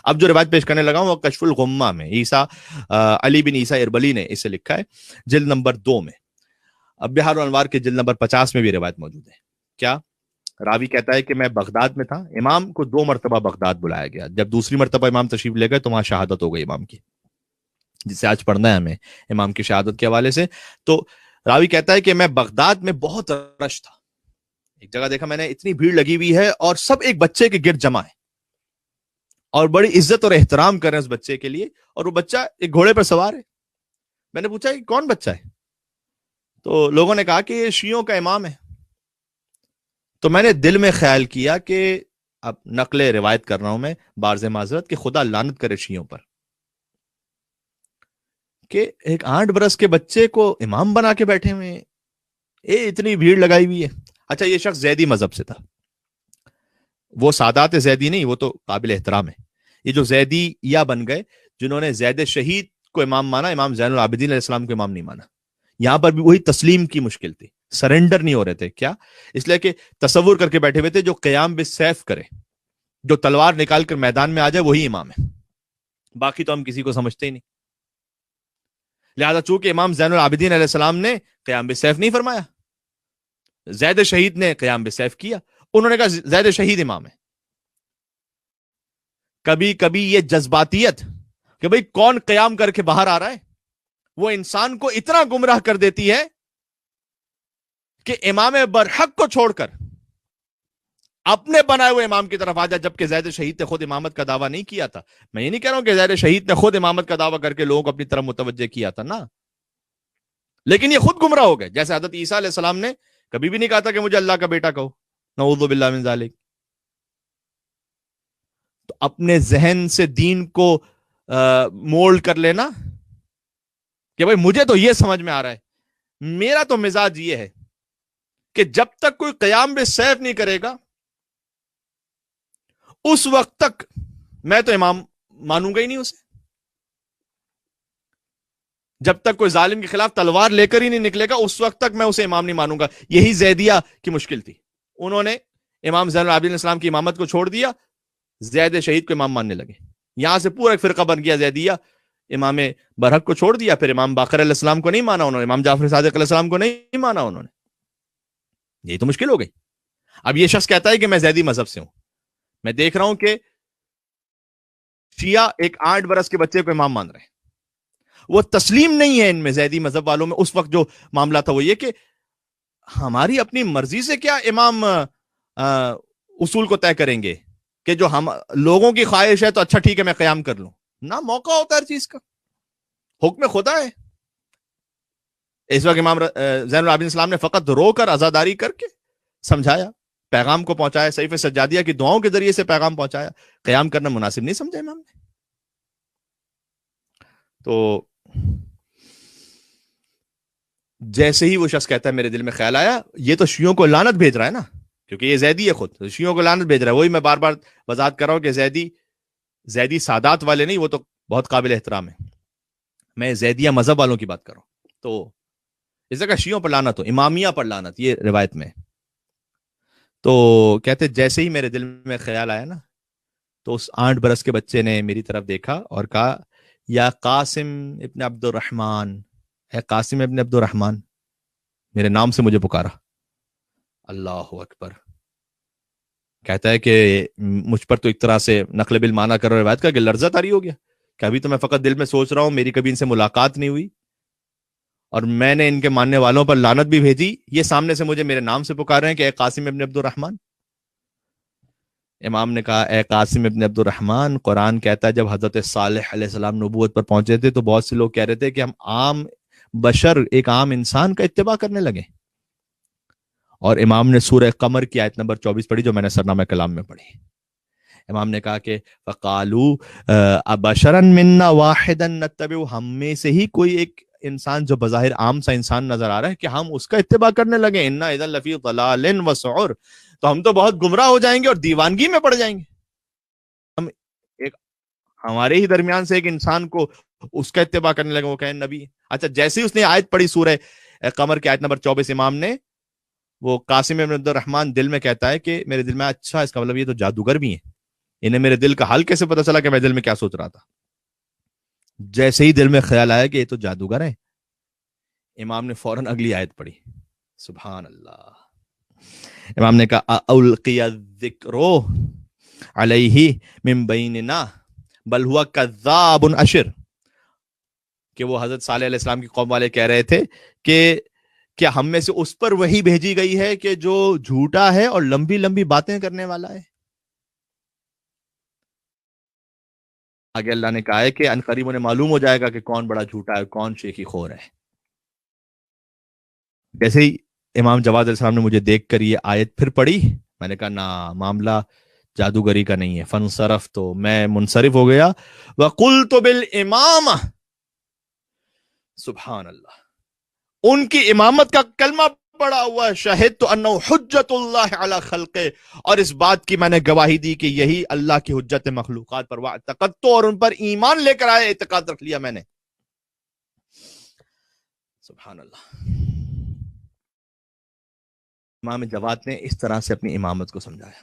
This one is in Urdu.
اب جو روایت پیش کرنے لگا ہوں وہ کشف الغمہ میں عیسیٰ علی بن عیسیٰ اربلی نے اسے لکھا ہے جلد نمبر 2 میں. اب بہار الانوار کے جلد نمبر 50 میں بھی روایت موجود ہے. کیا راوی کہتا ہے کہ میں بغداد میں تھا, امام کو 2 مرتبہ بغداد بلایا گیا, جب دوسری مرتبہ امام تشریف لے گئے تو وہاں شہادت ہو گئی امام کی, جسے آج پڑھنا ہے ہمیں امام کی شہادت کے حوالے سے. تو راوی کہتا ہے کہ میں بغداد میں بہت رش تھا, ایک جگہ دیکھا میں نے اتنی بھیڑ لگی ہوئی ہے اور سب ایک بچے کے گرد جمع ہے اور بڑی عزت اور احترام کر رہے ہیں اس بچے کے لیے, اور وہ بچہ ایک گھوڑے پر سوار ہے. میں نے پوچھا کہ کون بچہ ہے, تو لوگوں نے کہا کہ یہ شیعوں کا امام ہے. تو میں نے دل میں خیال کیا کہ اب نقل روایت کر رہا ہوں میں بارز معذرت کہ خدا لعنت کرے شیعوں پر کہ ایک 8 برس کے بچے کو امام بنا کے بیٹھے ہوئے ہیں, اتنی بھیڑ لگائی ہوئی ہے. اچھا یہ شخص زیدی مذہب سے تھا, وہ سادات زیدی نہیں, وہ تو قابل احترام ہے. یہ جو زیدی یا بن گئے جنہوں نے زید شہید کو امام مانا, امام زین العابدین علیہ السلام کو امام نہیں مانا. یہاں پر بھی وہی تسلیم کی مشکل تھی, سرنڈر نہیں ہو رہے تھے. کیا اس لیے کہ تصور کر کے بیٹھے ہوئے تھے جو قیام بالسیف کرے, جو تلوار نکال کر میدان میں آ جائے وہی امام ہے, باقی تو ہم کسی کو سمجھتے ہی نہیں. لہذا چونکہ امام زین العابدین علیہ السلام نے قیام بالسیف نہیں فرمایا, زید شہید نے قیام بالسیف کیا, انہوں نے کہا زید شہید امام ہے. کبھی کبھی یہ جذباتیت کہ بھئی کون قیام کر کے باہر آ رہا ہے, وہ انسان کو اتنا گمراہ کر دیتی ہے کہ امام برحق کو چھوڑ کر اپنے بنائے ہوئے امام کی طرف آ جائے, جبکہ زید شہید نے خود امامت کا دعویٰ نہیں کیا تھا. میں یہ نہیں کہہ رہا ہوں کہ زید شہید نے خود امامت کا دعویٰ کر کے لوگوں کو اپنی طرف متوجہ کیا تھا نا, لیکن یہ خود گمراہ ہو گئے. جیسے حضرت عیسیٰ علیہ السلام نے کبھی بھی نہیں کہا تھا کہ مجھے اللہ کا بیٹا کہو, نعوذ باللہ من ذالک. تو اپنے ذہن سے دین کو مولڈ کر لینا کہ بھائی مجھے تو یہ سمجھ میں آ رہا ہے, میرا تو مزاج یہ ہے کہ جب تک کوئی قیام بالسیف نہیں کرے گا اس وقت تک میں تو امام مانوں گا ہی نہیں اسے. جب تک کوئی ظالم کے خلاف تلوار لے کر ہی نہیں نکلے گا اس وقت تک میں اسے امام نہیں مانوں گا. یہی زیدیہ کی مشکل تھی, انہوں نے امام زین العابدین علیہ السلام کی امامت کو چھوڑ دیا, زید شہید کو امام ماننے لگے. یہاں سے پورا ایک فرقہ بن گیا زیدیہ, امام برحق کو چھوڑ دیا, پھر امام باقر علیہ السلام کو نہیں مانا انہوں نے, امام جعفر صادق علیہ السلام کو نہیں مانا انہوں نے. یہی تو مشکل ہو گئی. اب یہ شخص کہتا ہے کہ میں زیدی مذہب سے ہوں. میں دیکھ رہا ہوں کہ شیعہ ایک 8 برس کے بچے کو امام مان رہے ہیں. وہ تسلیم نہیں ہے ان میں, زیدی مذہب والوں میں اس وقت جو معاملہ تھا وہ یہ کہ ہماری اپنی مرضی سے کیا امام اصول کو طے کریں گے کہ جو ہم لوگوں کی خواہش ہے تو اچھا ٹھیک ہے میں قیام کر لوں. نہ موقع ہوتا ہے ہر چیز کا, حکم خدا ہے. اس وقت امام زین العابدین السلام نے فقط رو کر عزاداری کر کے سمجھایا, پیغام کو پہنچایا, صحیفہ سجادیہ کی دعاؤں کے ذریعے سے پیغام پہنچایا. قیام کرنا مناسب نہیں سمجھا امام نے. تو جیسے ہی وہ شخص کہتا ہے میرے دل میں خیال آیا, یہ تو شیعوں کو لعنت بھیج رہا ہے نا, کیونکہ یہ زیدی ہے خود, شیعوں کو لعنت بھیج رہا ہے. وہی میں بار بار وضاحت کر رہا ہوں کہ زیدی سادات والے نہیں, وہ تو بہت قابل احترام ہے. میں زیدیہ مذہب والوں کی بات کر رہا ہوں. تو اس جگہ شیعوں پر لعنت ہو, امامیہ پر لعنت, یہ روایت میں. تو کہتے جیسے ہی میرے دل میں خیال آیا نا, تو اس 8 برس کے بچے نے میری طرف دیکھا اور کہا یا قاسم ابن عبد الرحمن, اے قاسم ابن عبد الرحمن, میرے نام سے مجھے پکارا. اللہ اکبر. کہتا ہے کہ مجھ پر تو ایک طرح سے نقل بالمعنی کر روایت کا کہ لرزہ طاری ہو گیا کہ ابھی تو میں فقط دل میں سوچ رہا ہوں, میری کبھی ان سے ملاقات نہیں ہوئی اور میں نے ان کے ماننے والوں پر لعنت بھی بھیجی, یہ سامنے سے مجھے میرے نام سے پکار رہے ہیں کہ اے قاسم ابن عبد الرحمن. امام نے کہا اے قاسم ابن عبد الرحمن, قرآن کہتا ہے جب حضرت صالح علیہ السلام نبوت پر پہنچے تھے تو بہت سے لوگ کہہ رہے تھے کہ ہم عام بشر, ایک عام انسان کا اتباع کرنے لگے. اور امام نے سورہ قمر کی آیت نمبر 24 پڑھی جو میں نے سرنامہ کلام میں پڑھی. امام نے کہا کہ فقالوا ابشرا منا واحدا نتبع, ہم میں سے ہی کوئی ایک انسان جو بظاہر عام سا انسان نظر آ رہا ہے کہ ہم اس کا اتباع کرنے لگے, انا اذا لفی ضلال وسعر, تو ہم تو بہت گمراہ ہو جائیں گے اور دیوانگی میں پڑ جائیں گے. ہم ایک ہمارے ہی درمیان سے ایک انسان کو اس کا اتباع کرنے لگے, وہ کہیں نبی. اچھا جیسے ہی اس نے آیت پڑھی سورہ قمر کی آیت نمبر 24, امام نے, وہ قاسم ابن عبد الرحمن دل میں کہتا ہے کہ میرے دل میں اچھا اس کا مطلب یہ تو جادوگر بھی ہیں, انہیں میرے دل کا حال کیسے پتا چلا کہ میں دل میں کیا سوچ رہا تھا؟ جیسے ہی دل میں خیال آیا کہ یہ تو جادوگر ہے، امام نے فوراً اگلی آیت پڑھی، سبحان اللہ. امام نے کہا اُلقی الذکر علیہ من بیننا بل ہوا کذاب اشر، کہ وہ حضرت صالح علیہ السلام کی قوم والے کہہ رہے تھے کہ کیا ہم میں سے اس پر وحی بھیجی گئی ہے کہ جو جھوٹا ہے اور لمبی لمبی باتیں کرنے والا ہے؟ آگے اللہ نے کہا ہے کہ ان قریب انہیں معلوم ہو جائے گا کہ کون بڑا جھوٹا ہے، کون شیخی خور ہے. جیسے ہی امام جواد علیہ السلام نے مجھے دیکھ کر یہ آیت پھر پڑھی، میں نے کہا نا، معاملہ جادوگری کا نہیں ہے. فنصرف، تو میں منصرف ہو گیا. وَقُلْتُ بِالْإِمَامَةِ، سبحان اللہ، ان کی امامت کا کلمہ پڑا ہوا ہے. شہدت انہ حجت اللہ علی خلقہ، اور اس بات کی میں نے گواہی دی کہ یہی اللہ کی حجت مخلوقات پر. واعتقدت، اور ان پر ایمان لے کر آئے، اعتقاد رکھ لیا میں نے. سبحان اللہ. امام جواد نے اس طرح سے اپنی امامت کو سمجھایا.